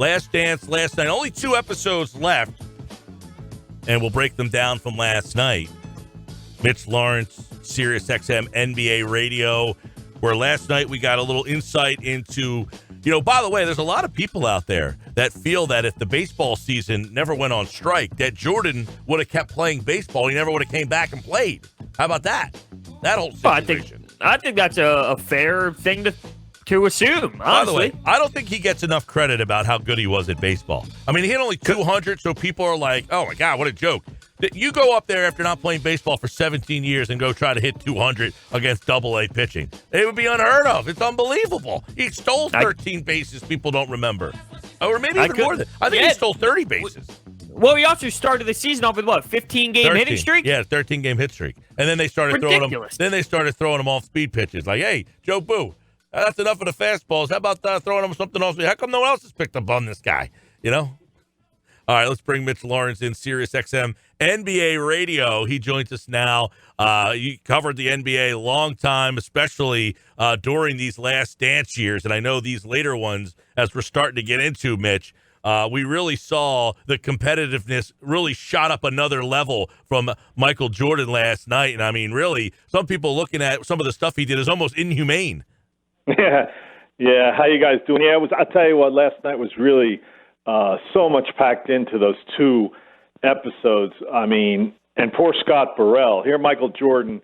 Last Dance last night. Only 2 episodes left, and we'll break them down from last night. Mitch Lawrence, SiriusXM NBA Radio, where last night we got a little insight into, by the way, there's a lot of people out there that feel that if the baseball season never went on strike, that Jordan would have kept playing baseball. He never would have came back and played. How about that? That whole situation. I think that's a fair thing to assume, honestly. By the way, I don't think he gets enough credit about how good he was at baseball. I mean, he hit only 200, so people are like, oh, my God, what a joke. You go up there after not playing baseball for 17 years and go try to hit 200 against Double-A pitching. It would be unheard of. It's unbelievable. He stole 13 bases people don't remember. Or maybe even more than. I think he stole 30 bases. Well, he also started the season off with 15-game hitting streak? Yeah, 13-game hit streak. And then they started throwing him off speed pitches. Like, hey, Joe Boo, that's enough of the fastballs. How about throwing him something else? How come no one else has picked up on this guy? All right, let's bring Mitch Lawrence in, SiriusXM NBA Radio. He joins us now. You covered the NBA a long time, especially during these last dance years, and I know these later ones, as we're starting to get into, Mitch, we really saw the competitiveness really shot up another level from Michael Jordan last night. And, I mean, really, some people looking at some of the stuff he did is almost inhumane. Yeah. How you guys doing? Yeah, I'll tell you what, last night was really so much packed into those 2 episodes. I mean, and poor Scott Burrell. Here, Michael Jordan.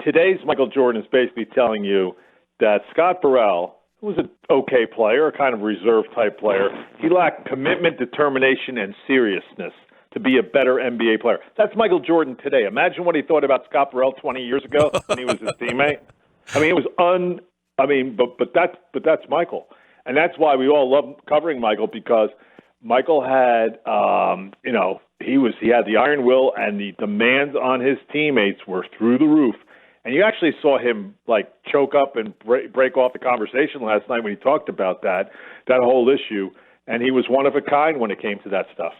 Today's Michael Jordan is basically telling you that Scott Burrell, who was an okay player, a kind of reserve-type player, he lacked commitment, determination, and seriousness to be a better NBA player. That's Michael Jordan today. Imagine what he thought about Scott Burrell 20 years ago when he was his teammate. I mean, it was but that's Michael. And that's why we all love covering Michael, because Michael had, he had the iron will, and the demands on his teammates were through the roof. And you actually saw him choke up and break off the conversation last night when he talked about that whole issue. And he was one of a kind when it came to that stuff.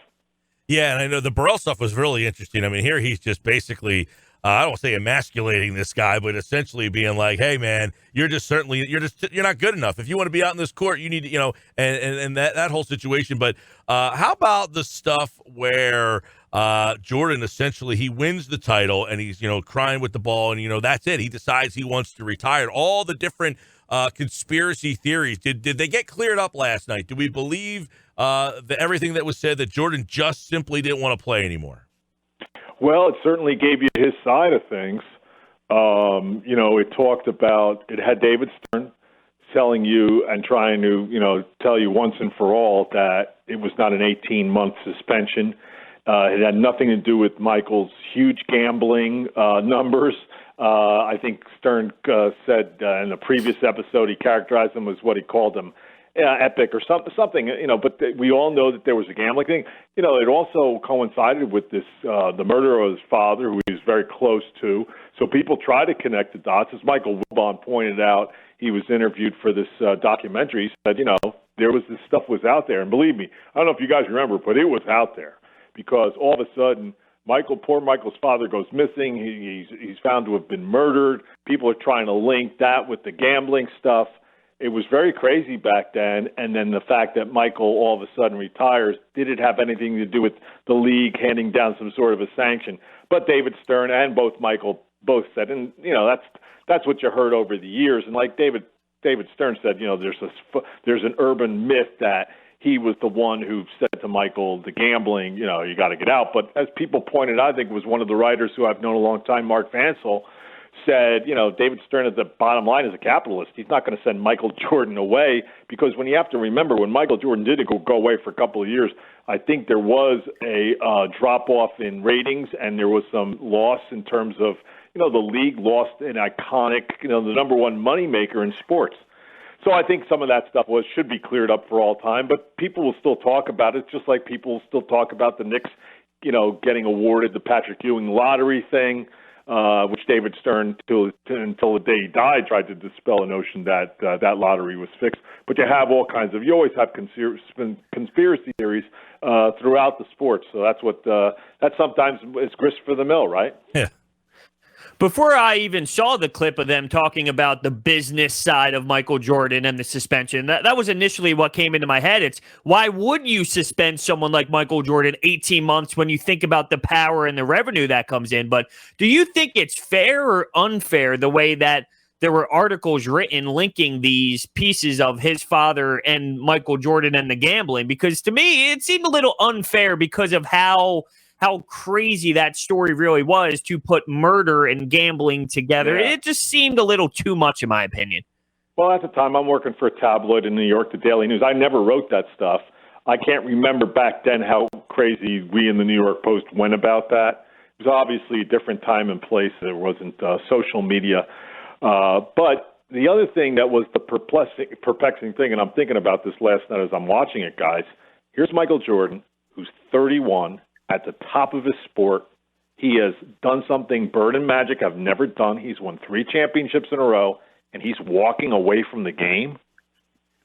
Yeah, and I know the Burrell stuff was really interesting. I mean, here he's just basically, I don't want to say emasculating this guy, but essentially being like, hey, man, you're not good enough. If you want to be out in this court, you need to, and that whole situation. But how about the stuff where Jordan essentially, he wins the title and he's, crying with the ball and, that's it. He decides he wants to retire. All the different conspiracy theories, did they get cleared up last night? Do we believe everything that was said, that Jordan just simply didn't want to play anymore? Well, it certainly gave you his side of things. It had David Stern telling you and trying to, tell you once and for all that it was not an 18-month suspension. It had nothing to do with Michael's huge gambling numbers. I think Stern said in the previous episode he characterized them as what he called them, epic or something. But we all know that there was a gambling thing. It also coincided with this the murder of his father, who he was very close to. So people try to connect the dots. As Michael Wilbon pointed out, he was interviewed for this documentary. He said, there was this stuff was out there, and believe me, I don't know if you guys remember, but it was out there. Because all of a sudden, poor Michael's father goes missing. He's found to have been murdered. People are trying to link that with the gambling stuff. It was very crazy back then. And then the fact that Michael all of a sudden retires, did it have anything to do with the league handing down some sort of a sanction? But David Stern and Michael both said, and that's what you heard over the years. And like David Stern said, there's an urban myth that he was the one who said to Michael, the gambling, you got to get out. But as people pointed out, I think it was one of the writers who I've known a long time, Mark Vansel, said, David Stern at the bottom line is a capitalist. He's not going to send Michael Jordan away, because when you have to remember, when Michael Jordan did go away for a couple of years, I think there was a drop-off in ratings, and there was some loss in terms of, the league lost an iconic, the number one moneymaker in sports. So I think some of that stuff should be cleared up for all time, but people will still talk about it, just like people will still talk about the Knicks, getting awarded the Patrick Ewing lottery thing, which David Stern, until the day he died, tried to dispel a notion that that lottery was fixed. But you always have conspiracy theories throughout the sports. So that's sometimes is grist for the mill, right? Yeah. Before I even saw the clip of them talking about the business side of Michael Jordan and the suspension, that was initially what came into my head. It's why would you suspend someone like Michael Jordan 18 months when you think about the power and the revenue that comes in? But do you think it's fair or unfair the way that there were articles written linking these pieces of his father and Michael Jordan and the gambling? Because to me, it seemed a little unfair because of how crazy that story really was to put murder and gambling together. Yeah. It just seemed a little too much, in my opinion. Well, at the time, I'm working for a tabloid in New York, the Daily News. I never wrote that stuff. I can't remember back then how crazy we in the New York Post went about that. It was obviously a different time and place. There wasn't social media. But the other thing that was the perplexing thing, and I'm thinking about this last night as I'm watching it, guys, here's Michael Jordan, who's 31, at the top of his sport. He has done something Bird and Magic have never done. He's won 3 championships in a row, and he's walking away from the game.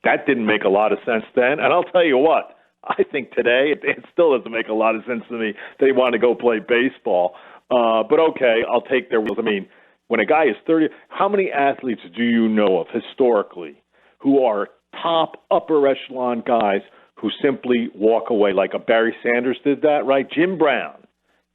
That didn't make a lot of sense then. And I'll tell you what, I think today it still doesn't make a lot of sense to me that he wanted to go play baseball. But okay, I'll take their wheels. I mean, when a guy is 30, how many athletes do you know of historically who are top upper echelon guys who simply walk away, like a Barry Sanders did that, right? Jim Brown,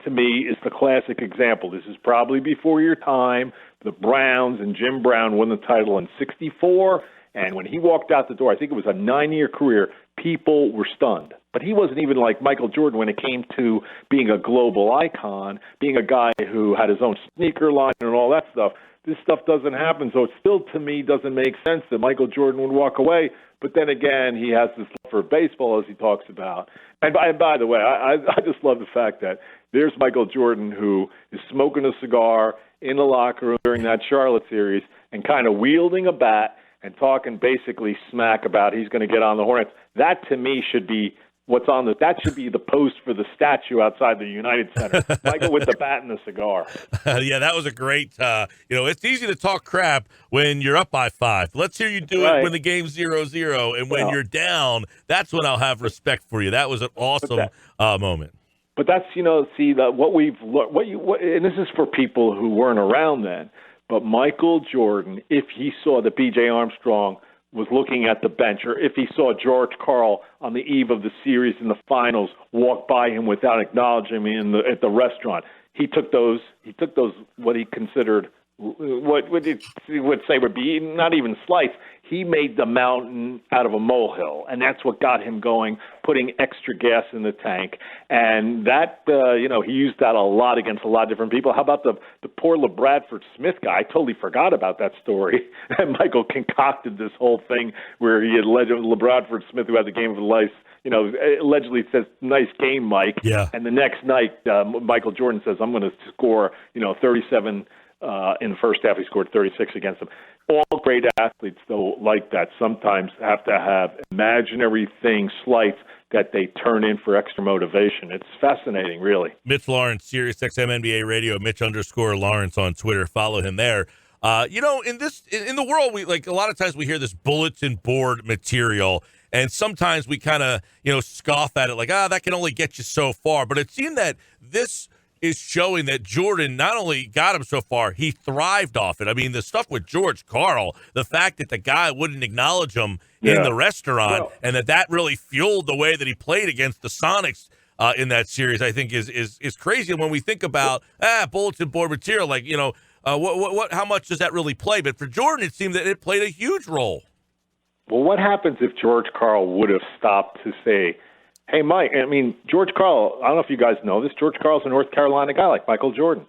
to me, is the classic example. This is probably before your time. The Browns and Jim Brown won the title in '64, and when he walked out the door, I think it was a 9-year career, people were stunned. But he wasn't even like Michael Jordan when it came to being a global icon, being a guy who had his own sneaker line and all that stuff. This stuff doesn't happen, so it still, to me, doesn't make sense that Michael Jordan would walk away. But then again, he has this love for baseball, as he talks about. And by the way, I just love the fact that there's Michael Jordan, who is smoking a cigar in the locker room during that Charlotte series and kind of wielding a bat and talking basically smack about he's going to get on the Hornets. That, to me, should be what's on that should be the post for the statue outside the United Center. Michael with the bat and the cigar. Yeah, that was a great, it's easy to talk crap when you're up by 5. Let's hear you do it when the game's 0-0. And when you're down, that's when I'll have respect for you. That was an awesome moment. But that's, what we've learned, and this is for people who weren't around then, but Michael Jordan, if he saw that B.J. Armstrong was looking at the bench, or if he saw George Karl on the eve of the series in the finals walk by him without acknowledging him at the restaurant, he took those what he considered what he would say would be not even slights. He made the mountain out of a molehill, and that's what got him going, putting extra gas in the tank. And that, he used that a lot against a lot of different people. How about the poor LeBradford Smith guy? I totally forgot about that story. And Michael concocted this whole thing where he alleged LeBradford Smith, who had the game of his life, allegedly says, "Nice game, Mike." Yeah. And the next night, Michael Jordan says, "I'm going to score, 37 in the first half." He scored 36 against them. All great athletes, though, like that, sometimes have to have imaginary things, slights, that they turn in for extra motivation. It's fascinating, really. Mitch Lawrence, SiriusXM NBA Radio, Mitch_Lawrence on Twitter. Follow him there. In the world, we a lot of times we hear this bulletin board material, and sometimes we kind of, scoff at it like, that can only get you so far. But it seemed that this is showing that Jordan not only got him so far, he thrived off it. I mean, the stuff with George Karl, the fact that the guy wouldn't acknowledge him in the restaurant, and that really fueled the way that he played against the Sonics in that series, I think is crazy. And when we think about bulletin board material, how much does that really play? But for Jordan, it seemed that it played a huge role. Well, what happens if George Karl would have stopped to say, "Hey, Mike," George Karl, I don't know if you guys know this, George Karl's a North Carolina guy like Michael Jordan.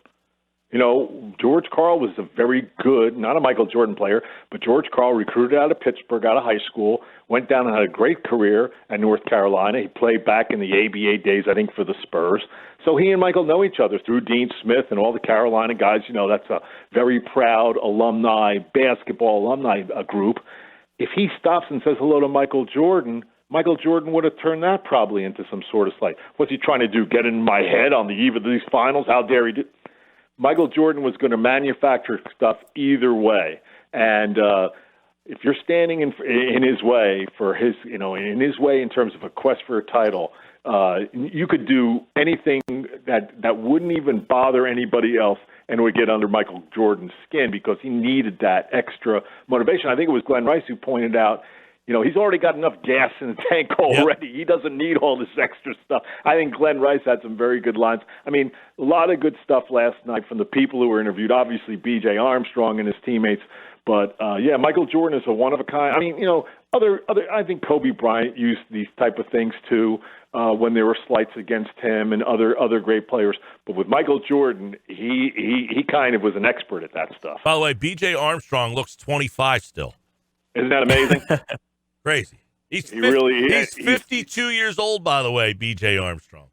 George Karl was a very good, not a Michael Jordan player, but George Karl recruited out of Pittsburgh, out of high school, went down and had a great career at North Carolina. He played back in the ABA days, I think, for the Spurs. So he and Michael know each other through Dean Smith and all the Carolina guys. That's a very proud basketball alumni group. If he stops and says hello to Michael Jordan would have turned that probably into some sort of slight. What's he trying to do, get in my head on the eve of these finals? How dare he do? Michael Jordan was going to manufacture stuff either way. And if you're standing in his way for his, in his way in terms of a quest for a title, you could do anything that wouldn't even bother anybody else, and would get under Michael Jordan's skin because he needed that extra motivation. I think it was Glenn Rice who pointed out, he's already got enough gas in the tank already. Yep. He doesn't need all this extra stuff. I think Glenn Rice had some very good lines. I mean, a lot of good stuff last night from the people who were interviewed. Obviously, B.J. Armstrong and his teammates. But, Michael Jordan is a one-of-a-kind. I mean, I think Kobe Bryant used these type of things, too, when there were slights against him and other great players. But with Michael Jordan, he kind of was an expert at that stuff. By the way, B.J. Armstrong looks 25 still. Isn't that amazing? Crazy. He's 52 years old, by the way, B.J. Armstrong.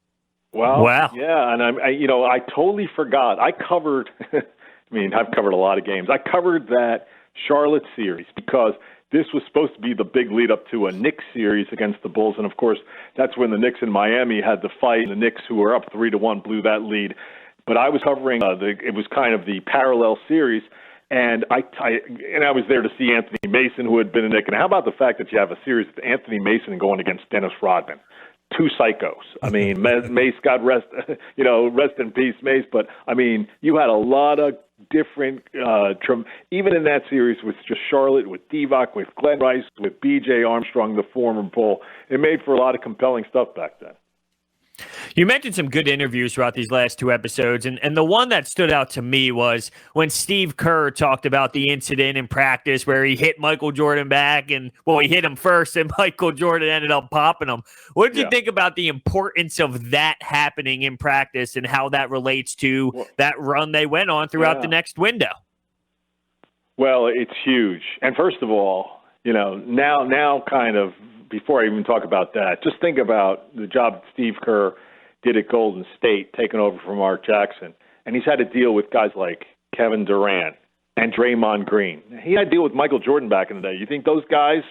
Wow. Yeah, and I totally forgot. I covered I've covered a lot of games. I covered that Charlotte series because this was supposed to be the big lead up to a Knicks series against the Bulls. And, of course, that's when the Knicks in Miami had the fight. And the Knicks, who were up 3-1, blew that lead. But I was covering it was kind of the parallel series. And I was there to see Anthony Mason, who had been a Knick. And how about the fact that you have a series with Anthony Mason going against Dennis Rodman? Two psychos. I mean, Mace, God rest in peace, Mace. But, I mean, you had a lot of different, even in that series with just Charlotte, with Divac, with Glenn Rice, with B.J. Armstrong, the former Bull. It made for a lot of compelling stuff back then. You mentioned some good interviews throughout these last two episodes, and the one that stood out to me was when Steve Kerr talked about the incident in practice where he hit Michael Jordan back, and he hit him first, and Michael Jordan ended up popping him. What did you think about the importance of that happening in practice and how that relates to that run they went on throughout the next window? Well, it's huge. And first of all, now kind of, before I even talk about that, just think about the job that Steve Kerr did at Golden State, taking over from Mark Jackson. And he's had to deal with guys like Kevin Durant and Draymond Green. He had to deal with Michael Jordan back in the day. You think those guys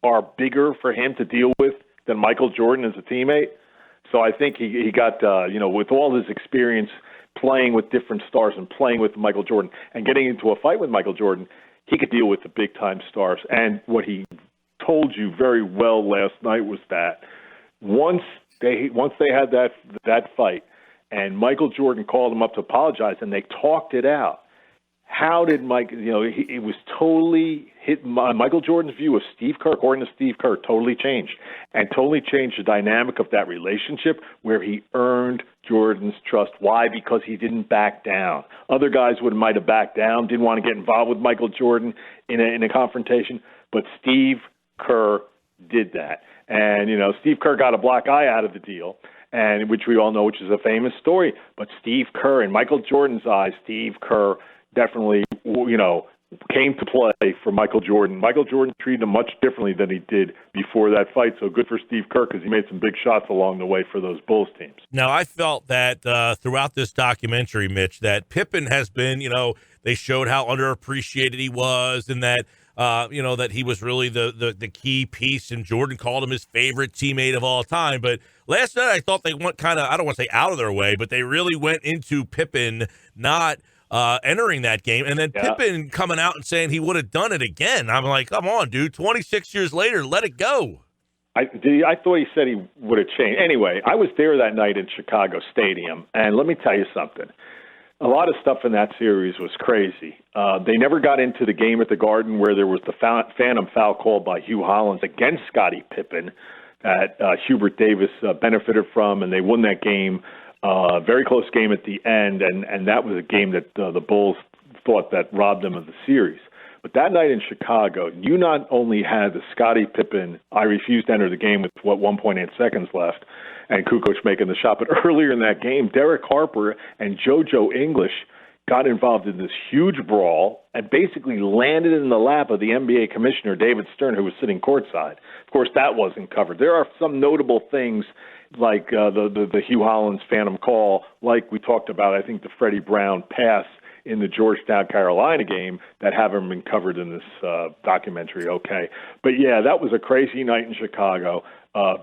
are bigger for him to deal with than Michael Jordan as a teammate? So I think he got, with all his experience playing with different stars and playing with Michael Jordan and getting into a fight with Michael Jordan, he could deal with the big-time stars. And what he told you very well last night was that once they had that fight and Michael Jordan called him up to apologize and they talked it out, how did it was totally hit. Michael Jordan's view of Steve Kerr, according to Steve Kerr, totally changed the dynamic of that relationship where he earned Jordan's trust. Why? Because he didn't back down. Other guys might have backed down, didn't want to get involved with Michael Jordan in a confrontation, but Steve Kerr did that. And, Steve Kerr got a black eye out of the deal, and which we all know, which is a famous story. But Steve Kerr, in Michael Jordan's eyes, Steve Kerr definitely, came to play for Michael Jordan. Michael Jordan treated him much differently than he did before that fight. So good for Steve Kerr because he made some big shots along the way for those Bulls teams. Now, I felt that throughout this documentary, Mitch, that Pippen has been, they showed how underappreciated he was and that, that he was really the key piece, and Jordan called him his favorite teammate of all time. But last night I thought they went kind of, I don't want to say out of their way, but they really went into Pippen not entering that game, and then Pippen coming out and saying he would have done it again. I'm like, come on, dude, 26 years later, let it go. I thought he said he would have changed. Anyway, I was there that night in Chicago Stadium, and let me tell you something. A lot of stuff in that series was crazy. They never got into the game at the Garden where there was the phantom foul called by Hugh Hollins against Scottie Pippen that Hubert Davis benefited from, and they won that game. Very close game at the end, and that was a game that the Bulls thought that robbed them of the series. But that night in Chicago, you not only had the Scottie Pippen, I refused to enter the game with, 1.8 seconds left, and Kukoc making the shot. But earlier in that game, Derek Harper and JoJo English got involved in this huge brawl and basically landed in the lap of the NBA commissioner, David Stern, who was sitting courtside. Of course, that wasn't covered. There are some notable things like the Hugh Hollins phantom call, like we talked about, I think the Freddie Brown pass in the Georgetown, Carolina game that haven't been covered in this documentary, okay. But, yeah, that was a crazy night in Chicago.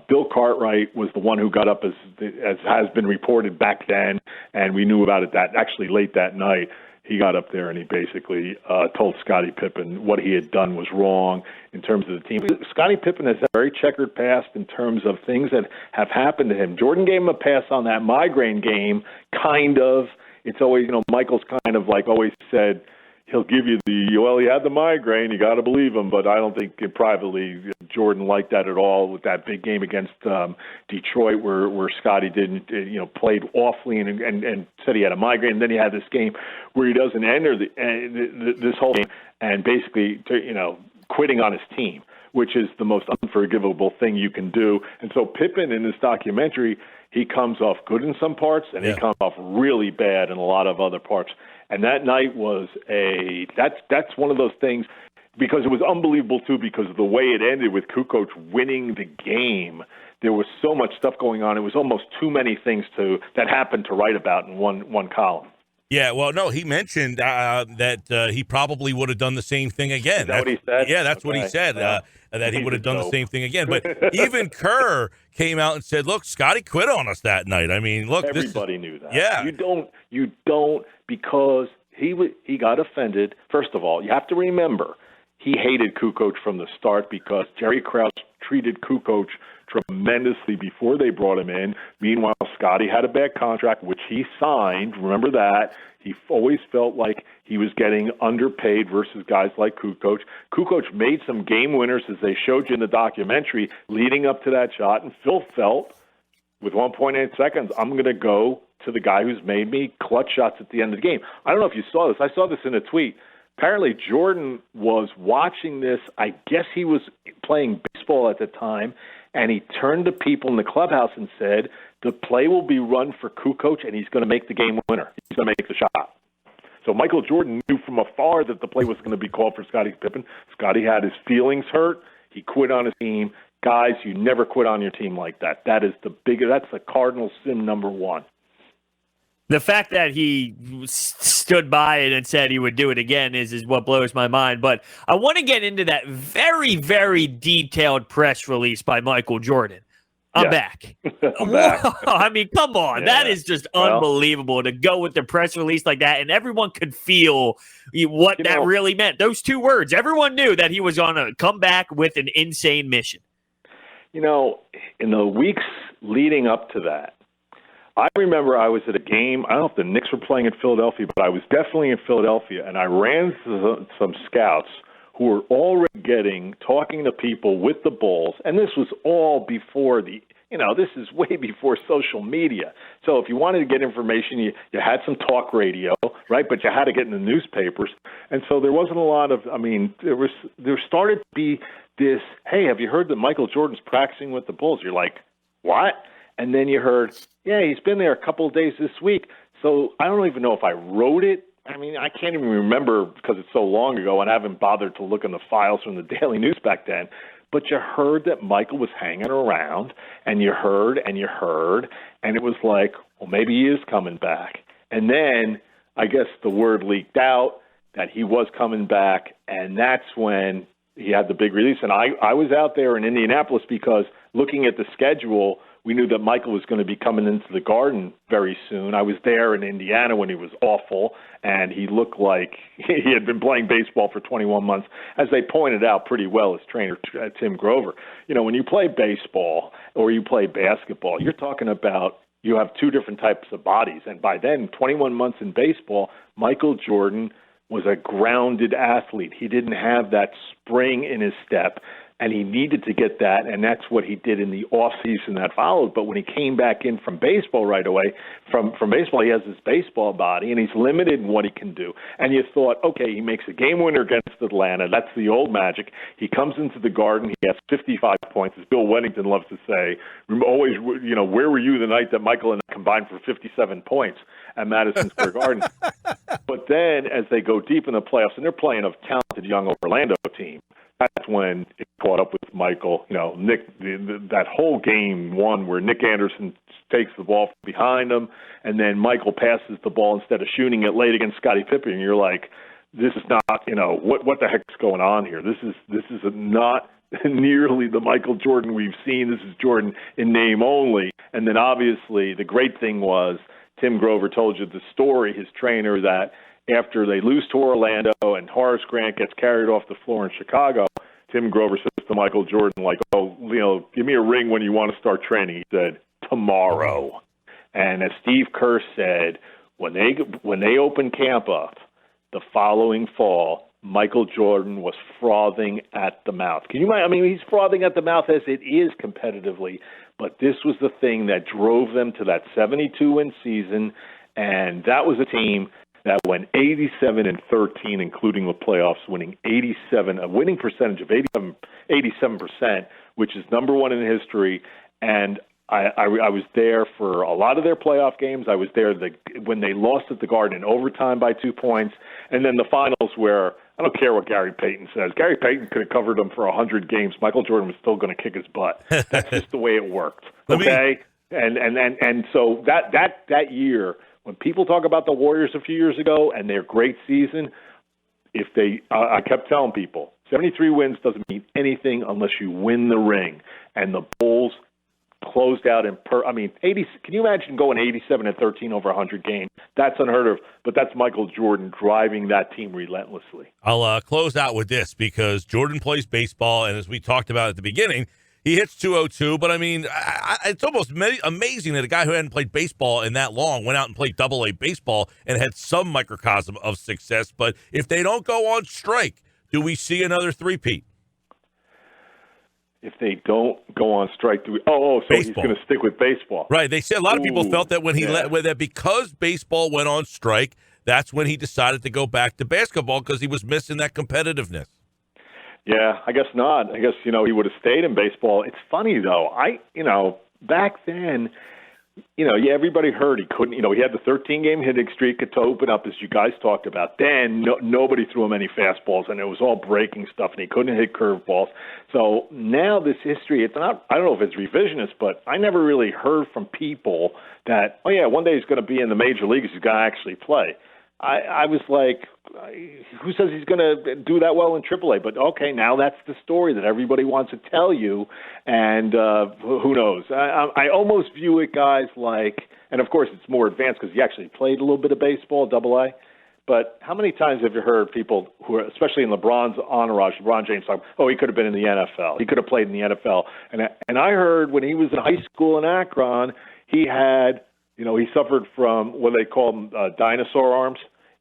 Bill Cartwright was the one who got up, as has been reported back then, and we knew about it actually late that night. He got up there and he basically told Scottie Pippen what he had done was wrong in terms of the team. Scottie Pippen has a very checkered past in terms of things that have happened to him. Jordan gave him a pass on that migraine game, kind of. it's always, Michael's kind of like always said, he'll give you he had the migraine, you got to believe him, but I don't think privately Jordan liked that at all with that big game against Detroit where Scottie didn't, played awfully and said he had a migraine. And then he had this game where he doesn't enter this whole game and basically, quitting on his team, which is the most unforgivable thing you can do. And so Pippen in this documentary, he comes off good in some parts and he comes off really bad in a lot of other parts. And that night was that's one of those things, because it was unbelievable too, because of the way it ended with Kukoc winning the game. There was so much stuff going on. It was almost too many things that happened to write about in one column. Yeah, well, no, he mentioned that he probably would have done the same thing again. Is that what he said? Yeah, that's what he said, that he would have done the same thing again. But even Kerr came out and said, look, Scottie quit on us that night. I mean, look. Everybody knew that. Yeah. You don't, because he got offended. First of all, you have to remember, he hated Kukoc from the start because Jerry Krause treated Kukoc tremendously before they brought him in. Meanwhile, Scottie had a bad contract, which he signed. Remember that. He always felt like he was getting underpaid versus guys like Kukoc. Kukoc made some game winners, as they showed you in the documentary, leading up to that shot. And Phil felt, with 1.8 seconds, I'm going to go to the guy who's made me clutch shots at the end of the game. I don't know if you saw this. I saw this in a tweet. Apparently, Jordan was watching this. I guess he was playing baseball at the time, and he turned to people in the clubhouse and said, the play will be run for Kukoc, and he's going to make the game winner. He's going to make the shot. So Michael Jordan knew from afar that the play was going to be called for Scottie Pippen. Scottie had his feelings hurt. He quit on his team. Guys, you never quit on your team like that. That's the cardinal sin number one. The fact that he stood by it and said he would do it again is what blows my mind. But I want to get into that very, very detailed press release by Michael Jordan. I'm back. I'm back. I mean, come on. Yeah. That is just unbelievable to go with the press release like that. And everyone could feel what that really meant. Those two words. Everyone knew that he was on a come back with an insane mission. In the weeks leading up to that, I remember I was at a game. I don't know if the Knicks were playing in Philadelphia, but I was definitely in Philadelphia, and I ran into some scouts who were already talking to people with the Bulls, and this was all before this is way before social media. So if you wanted to get information, you had some talk radio, right? But you had to get in the newspapers, and so there wasn't a lot of. There started to be this. Hey, have you heard that Michael Jordan's practicing with the Bulls? You're like, what? And then you heard, yeah, he's been there a couple of days this week. So I don't even know if I wrote it. I mean, I can't even remember because it's so long ago and I haven't bothered to look in the files from the Daily News back then. But you heard that Michael was hanging around, and you heard, and it was like, well, maybe he is coming back. And then I guess the word leaked out that he was coming back, and that's when he had the big release. And I was out there in Indianapolis because looking at the schedule, we knew that Michael was going to be coming into the Garden very soon. I was there in Indiana when he was awful, and he looked like he had been playing baseball for 21 months, as they pointed out pretty well, his trainer, Tim Grover. When you play baseball or you play basketball, you're talking about you have two different types of bodies. And by then, 21 months in baseball, Michael Jordan was a grounded athlete. He didn't have that spring in his step, and he needed to get that, and that's what he did in the offseason that followed. But when he came back in from baseball right away, from baseball, he has this baseball body, and he's limited in what he can do. And you thought, okay, he makes a game winner against Atlanta. That's the old magic. He comes into the Garden. He has 55 points, as Bill Wennington loves to say. Always, where were you the night that Michael and I combined for 57 points at Madison Square Garden? But then as they go deep in the playoffs, and they're playing a talented young Orlando team, that's when it caught up with Michael. Nick, that whole game one where Nick Anderson takes the ball from behind him, and then Michael passes the ball instead of shooting it late against Scottie Pippen. And you're like, this is not, what the heck's going on here? This is not nearly the Michael Jordan we've seen. This is Jordan in name only. And then obviously the great thing was Tim Grover told you the story, his trainer, that after they lose to Orlando and Horace Grant gets carried off the floor in Chicago, Tim Grover says to Michael Jordan, like, give me a ring when you want to start training. He said, tomorrow. And as Steve Kerr said, when they opened camp up the following fall, Michael Jordan was frothing at the mouth. Can you imagine? I mean, he's frothing at the mouth as it is competitively, but this was the thing that drove them to that 72-win season, and that was a team that went 87-13, including the playoffs, winning a winning percentage of 87%, which is number one in history. And I was there for a lot of their playoff games. I was there when they lost at the Garden in overtime by 2 points, and then the finals where I don't care what Gary Payton says. Gary Payton could have covered them for 100 games. Michael Jordan was still going to kick his butt. That's just the way it worked. Okay, and so that year, when people talk about the Warriors a few years ago and their great season, I kept telling people, 73 wins doesn't mean anything unless you win the ring. And the Bulls closed out 80. Can you imagine going 87-13 over 100 games? That's unheard of. But that's Michael Jordan driving that team relentlessly. I'll close out with this because Jordan plays baseball, and as we talked about at the beginning, he hits 202. But I mean, it's almost amazing that a guy who hadn't played baseball in that long went out and played Double-A baseball and had some microcosm of success. But if they don't go on strike, do we see another three-peat? If they don't go on strike, so baseball. He's going to stick with baseball. Right. They said a lot of people felt that when that because baseball went on strike, that's when he decided to go back to basketball because he was missing that competitiveness. Yeah, I guess not. I guess, he would have stayed in baseball. It's funny, though. Back then, everybody heard he couldn't, he had the 13-game hitting streak to open up, as you guys talked about. Then nobody threw him any fastballs, and it was all breaking stuff, and he couldn't hit curveballs. So now this history, it's not, I don't know if it's revisionist, but I never really heard from people that, one day he's going to be in the major leagues, he's going to actually play. I was like, who says he's going to do that well in AAA? But, okay, now that's the story that everybody wants to tell you, and who knows? I almost view it, guys, like, and, of course, it's more advanced because he actually played a little bit of baseball, AA. But how many times have you heard people who are, especially in LeBron's entourage, LeBron James, talk, he could have been in the NFL. He could have played in the NFL. And I heard when he was in high school in Akron, he had, he suffered from what they call them dinosaur arms.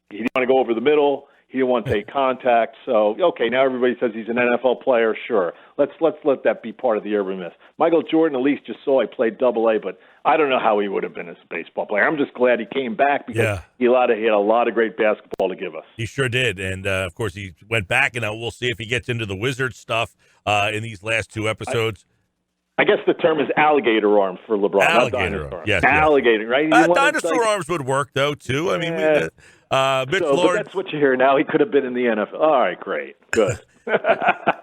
He didn't want to go over the middle. He didn't want to take contact. So, okay, now everybody says he's an NFL player. Sure. Let's let that be part of the urban myth. Michael Jordan at least just saw he played AA, but I don't know how he would have been as a baseball player. I'm just glad he came back because he had a lot of great basketball to give us. He sure did. And, of course, he went back, and we'll see if he gets into the Wizard stuff in these last two episodes. I guess the term is alligator arms for LeBron. Alligator arms. Yes, alligator, right? Dinosaur arms would work, though, too. I mean, Mitch Lawrence. But that's what you hear now. He could have been in the NFL. All right, great. Good.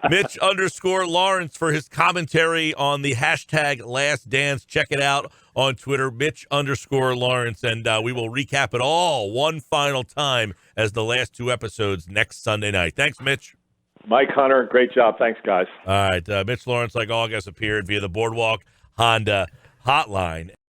Mitch _Lawrence for his commentary on the hashtag Last Dance. Check it out on Twitter, Mitch _Lawrence, and we will recap it all one final time as the last two episodes next Sunday night. Thanks, Mitch. Mike Hunter, great job. Thanks, guys. All right. Mitch Lawrence, like all guests, appeared via the Boardwalk Honda hotline.